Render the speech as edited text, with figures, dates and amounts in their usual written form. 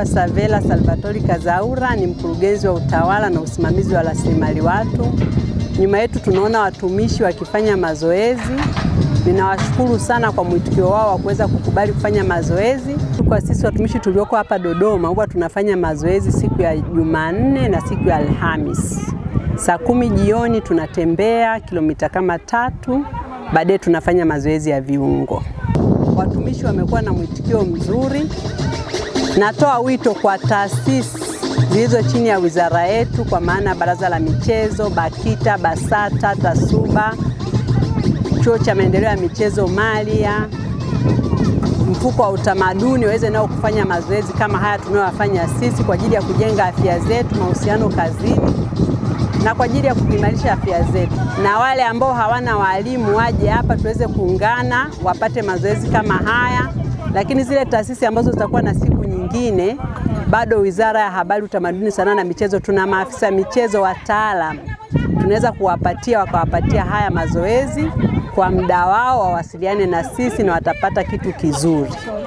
naitwa Savela Salvatori Kazaura, ni mkurugenzi wa utawala na usimamizi wa rasilimali watu. Nyuma yetu tunaona watumishi wakifanya mazoezi. Ninawashukuru sana kwa mwitikio wao wa kuweza kukubali kufanya mazoezi. Kwa sisi watumishi tulioko hapa Dodoma, huwa tunafanya mazoezi siku ya Jumanne na siku ya Alhamisi. Saa 10 jioni tunatembea kilomita kama 3, baadaye tunafanya mazoezi ya viungo. Watumishi wamekuwa na mwitikio mzuri. Natoa wito kwa taasisi zilizo chini ya wizara yetu, kwa maana Baraza la Michezo, BAKITA, BASATA, TASUBA, Chuo cha Maendeleo ya Michezo Malia, Mfuko wa Utamaduni, waweze nao kufanya mazoezi kama haya tunayofanya sisi kwa ajili ya kujenga afya zetu, mahusiano kazini na kwa ajili ya kuimarisha afya zetu. Na wale ambao hawana walimu waje hapa tuweze kuungana wapate mazoezi kama haya. Lakini zile taasisi ambazo zitakuwa na siku nyingine, bado Wizara ya Habari, Utamaduni, Sanaa na Michezo tuna maafisa michezo wataalamu. Tunaweza wakawapatia haya mazoezi kwa muda wao, wawasiliane na sisi na watapata kitu kizuri.